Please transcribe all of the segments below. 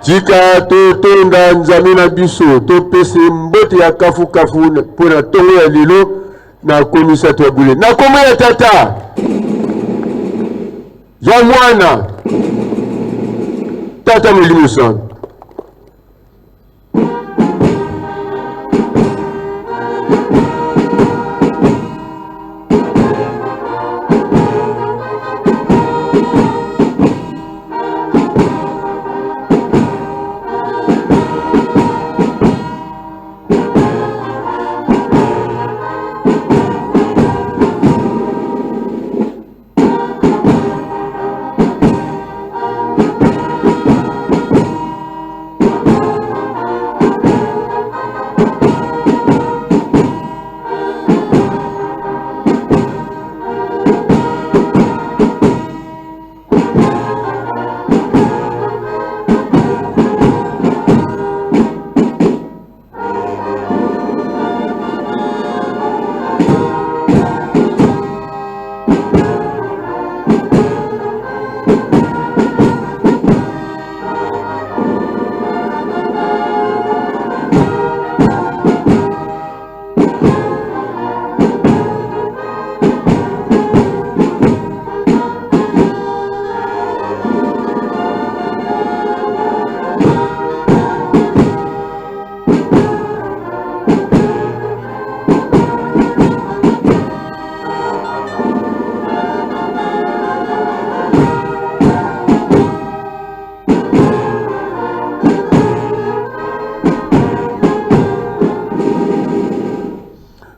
Tika totonda nzamina biso to pese mbote ya kafu pona tongo ya lilo na komisa to bule na komo ya tata ya mwana tata Molimo Santu.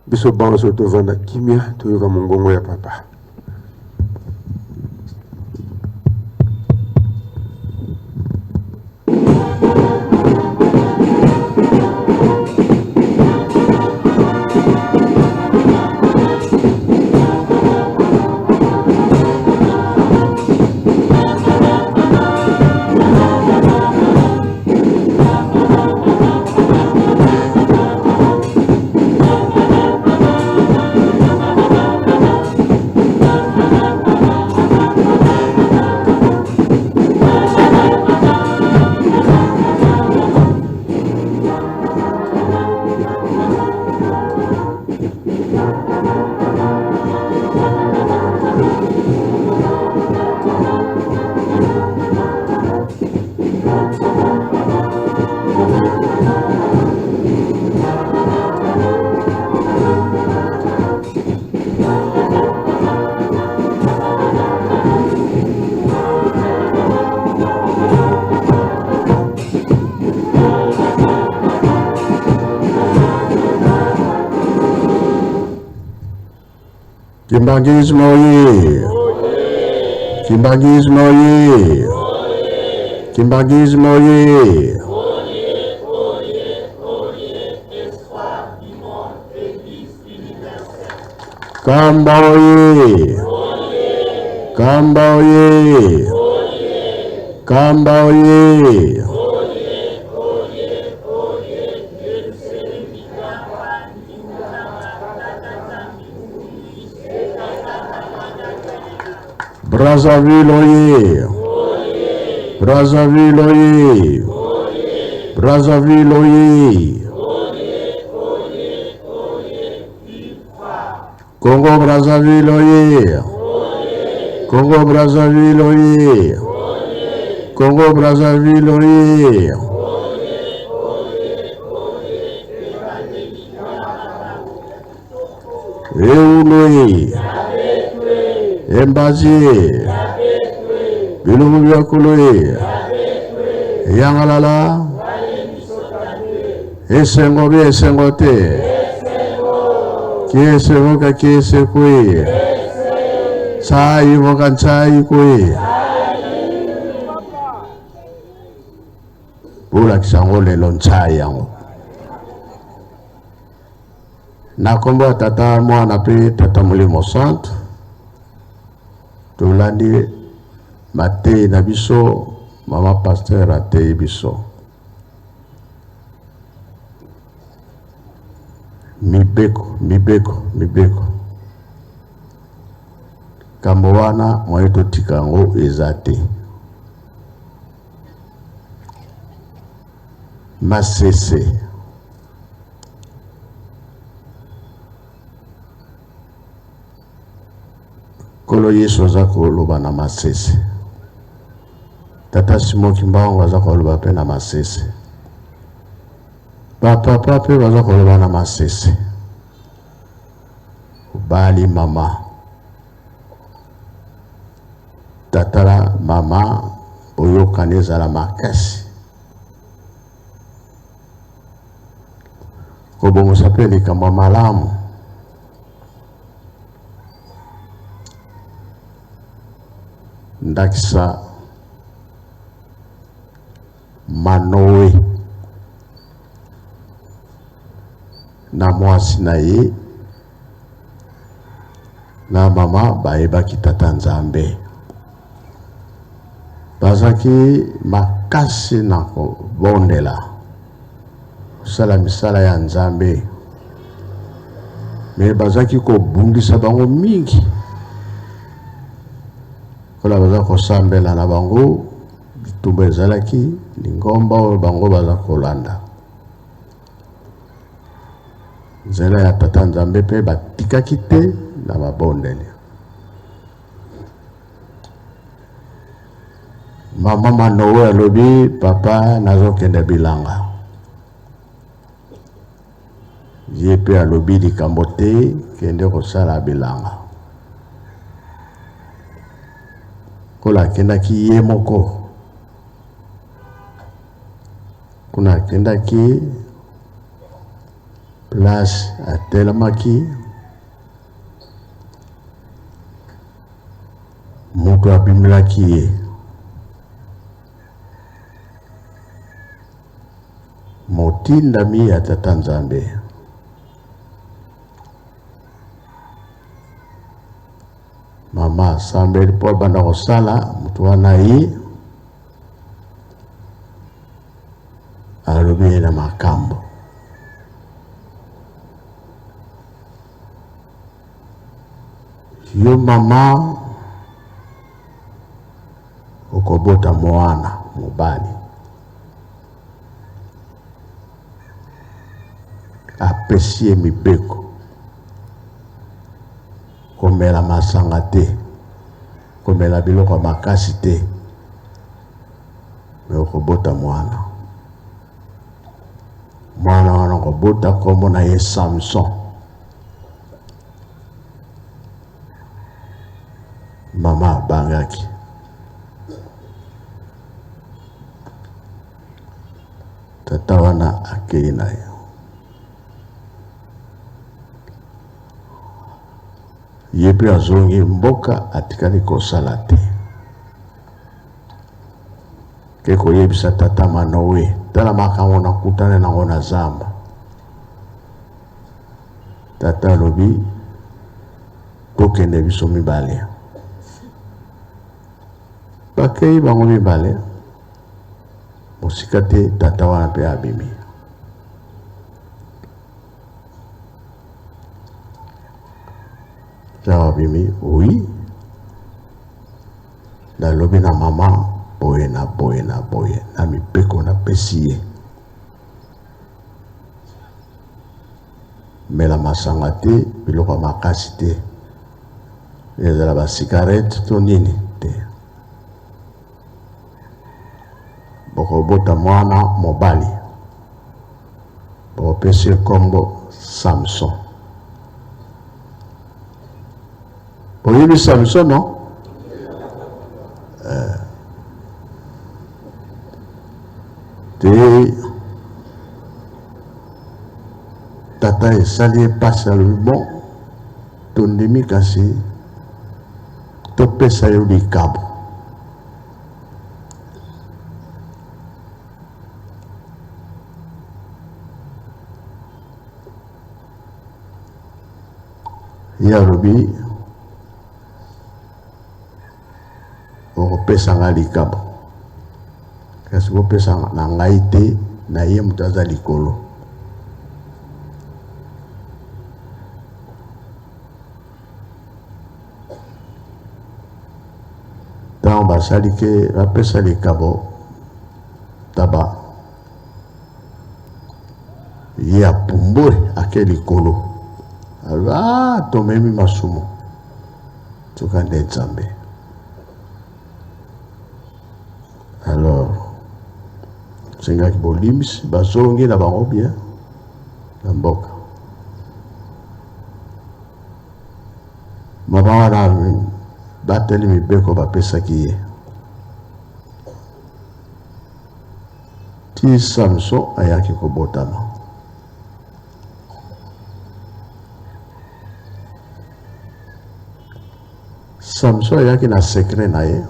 Biso banso tovanda kimia toyoka mongongo ya papa. Kimbangismo oye! Kimbangismo oye! Kimbangismo oye! Kamba oye! Kamba oye! Kamba oye! Brazzaville oye! Brazzaville oye! Brazzaville oye! Congo Brazzaville oye! Congo Brazzaville oye! Congo Brazzaville oye! Euloye! Embassy, Bilumubia Kuloye, Yangalala, Esengobi Esengote, Kiesevoka Kiesekui, Sai Vokan Sai Kui, Bulak Sangole Lonchai Yango. Nakomba tata mwana pe tata Molimo Santu. Tulandi mate na biso mama pasteur ate biso mibeko kambo wana mwaito tikango ezate Masese. Kolo Yesu aza koloba na Masese. Tata Simon Kimbangu aza koloba pe na Masese. Papa pe baza koloba na Masese. Bali mama. Tatara mama boyokani ezala makasi. Kobongosa pe likambo malamu. Ndakisa Manoe na mwasi na ye na mama bayebaki tata Nzambe. Bazaki makasi na kobondela sala misala ya Nzambe. Me bazaki kobundisa bango mingi. Kola baza kosambela na bango bitumba ezalaki lingomba oyo bango baza kolanda. Nzela ya tata Nzambe pe batikaki te na mabondeli. Mama Manoe alobi papa nazokende bilanga. Ye pe alobi likambo te kende kosala bilanga. Kola akendaki ye moko. Kuna akendaki place atelemaki. Moto abimelaki ye. Motindami ya tata Nzambe. Mama Sambeli po banda kosala mutu wana ye alobi na makambo. Yo mama okobota mwana mobali. Apesie mibeko. Komela masanga te. Komela biloko makasi te. Me okobota mwana. Mwana wana okobota kombo na ye Samson. Mama bangaki. Tata wana akei na ye. Yepi azongi mboka atikali kosala te. Keko yebisa tata Manoe. Tala makambo na kutane na ngona zamba. Tata lobi tokende biso mibale. Bakei bango mibale. Mosika te tata wana pe abimi. Jawa bimi, oui. Na lobi na mama, boye na boye na boye. Na mipeko na pesiye. Mela masanga te, biloko makasi te. Ezala ba cigarette to nini te. Boko bota mwana mobali. Boko pesiye kombo Samson. Oyebi Samson non? Te tata esali pasi alobi bon tondimi kasi topesa yo likabo. Ye alobi okopesa nga likabo. Kasi kopesa na ngai te na ye mutu aza likolo. Tango basali ke bapesa likabo taba ya pumbori akeli kolo tomemi masumo tukande Nzambe. Alors sengaki bolimbisi bazongi na bango bien na mboka mabanga na bateli mibeko bapesaki ye ti Samson ayaki kobotama. Samson ayaki na sekre na ye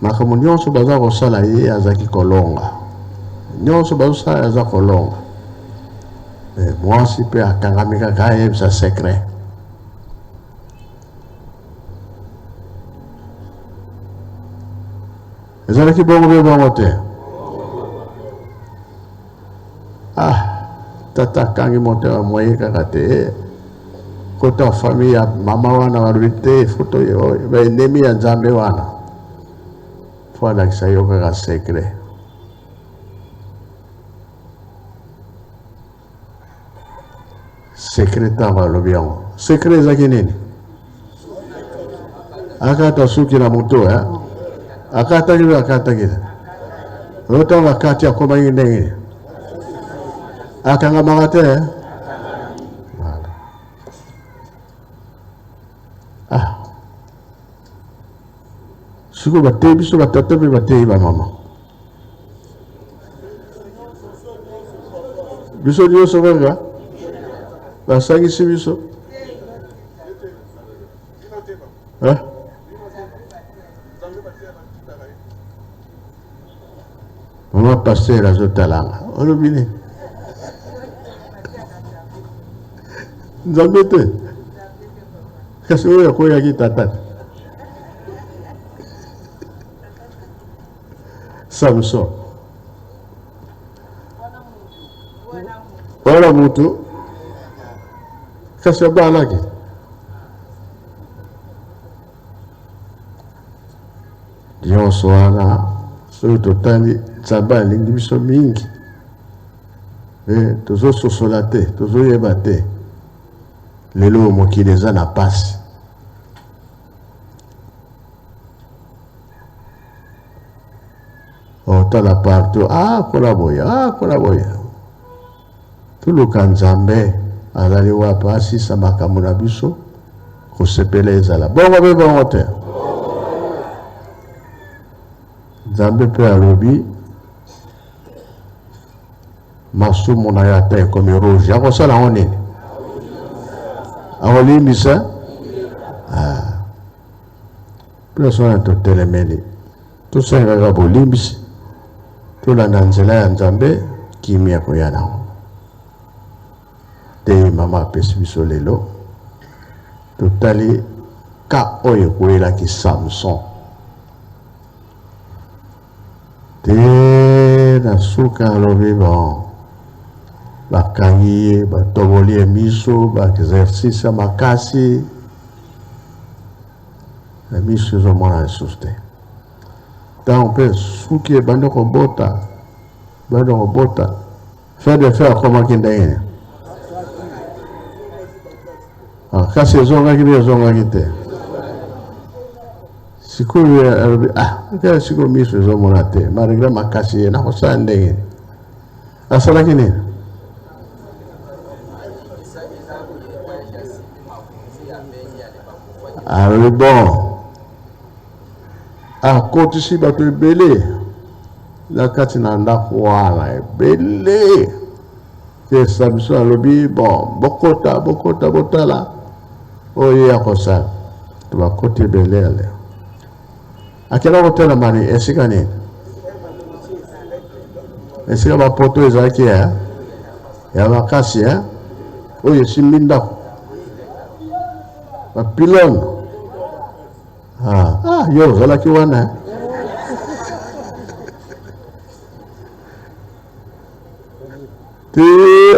makambo nyonso baza kosala ye azaki kolonga, nyonso bazosala aza kolonga. Mwasi mpe akangami kaka ayebisa sekre. Ezalaki bongo mpe bongo te. Tata akangi motema moye kaka te kota famille ya mama wana balobi te foto baenemi ya Nzambe wana fo alakisa yo kaka sekre. Sekre ntango alobi yango. Sekre ezaki nini? Akata suki na moto akataki akataki otonga kati akoma ndenge akangamaka te. Siko batei biso batata mpe batei bamama biso nyonso kaka basangisi biso. Mama pasteur azotalanga olobi nini? Nzambe te kasi oyo akoyaki tata. Samson wana mutu kasi abalaki nyonso wana soki totali Nzambe alingi biso mingi tozososola te tozoyeba te lelo mokili eza na pasi. Tala partout kola boya tuluka Nzambe azali wapa asisa makambo na biso kosepela ezala bongo mpe bongo te. Nzambe mpe alobi masumu na yo ata ekomi rouge akosala yango nini? Akolimbisa place wana totelemeli tosengaka bolimbisi tolanda nzela ya Nzambe kimia koya nango te. Mama apesi biso lelo totali ka oyo ekwelaki Samson te na suka alobi bakangi ye batoboli ye miso baexercice ya makasi na miso ezomona lisusu te. Ntango mpe suki ebandi kobota fer de fer akomaki ndenge kasi ezongaki te. Sikoyo alobi kaka sikoyo miso ezomona te malgré makasi ye nakosala ndenge asalaki nini? Alobi bon akotisi bato ebele na kati na ndako wana ebele te. Samson alobi bon bokota botala oyo akosala to bakoti ebele ale akela kotala mani esika nini? Esika bapoto ezalaki ya makasi oyo esimbi ndako bapilone yo ozalaki wana te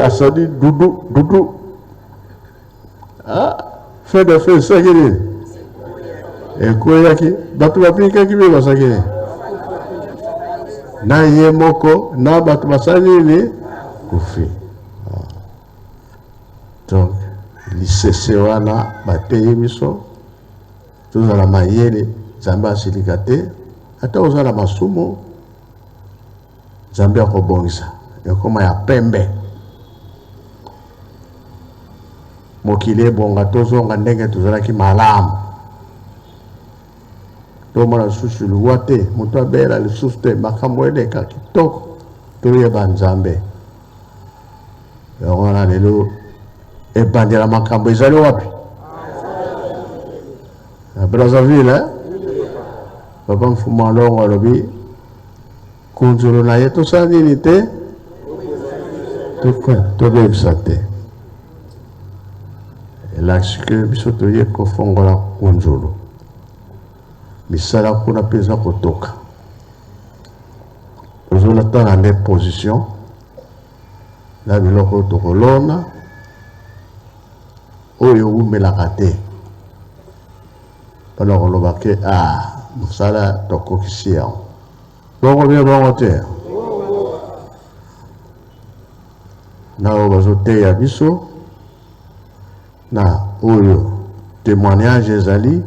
asali dudu fait de fait esaki nini? Ekweyaki bato bapikaki mpe basaki nini? na ye moko na bato basalini kufi. Donc lisese wana bateye biso tozala mayele Nzambe asilika te, ata ozala masumu Nzambe akobongisa ekoma ya pembe. Mokili ebonga tozonga ndenge tozalaki malamu. Tomona lisusu luwa te, moto abela lisusu te, makambo eleka kitoko toyeba Nzambe. Yango wana lelo ebandela makambo ezali wapi? Na Brazzaville, Papa Mfuma Longo alobi kunzulu na ye tosala nini te? Tobebisa te. Elakisike biso toye kofongola kunzulu. Misala kuna peza kotoka. Ozola tana ne position na biloko tokolona oyo umelaka te. Pala koloba ke musala tokokisi yango. Bongo bien bongo te. Na obazote ya biso na oyo témoignage ezali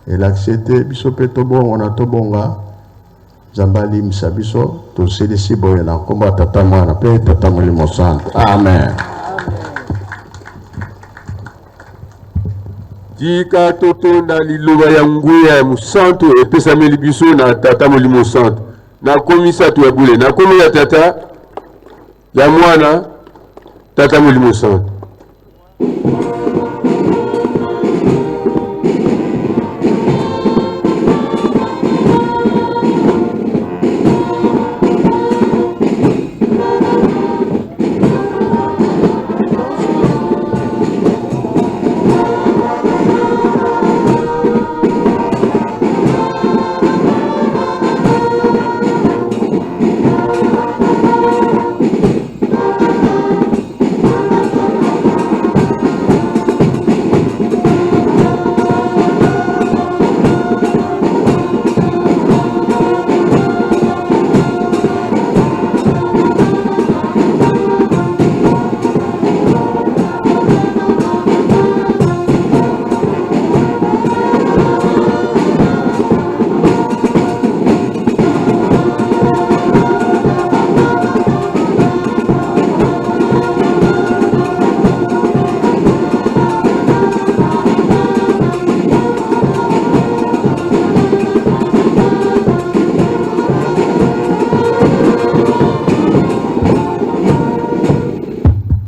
elakisete biso pe tobongo na tobonga Nzambe misa biso toselisi boye na kombo ya Tata Mwana pe Tata Molimo Santo. Amen. Tika totonda liloba ya nguya ya musantu epesameli biso na Tata Molimo Santo. Na komisa tu ya bule na komo ya Tata ya Mwana Tata Molimo Santo.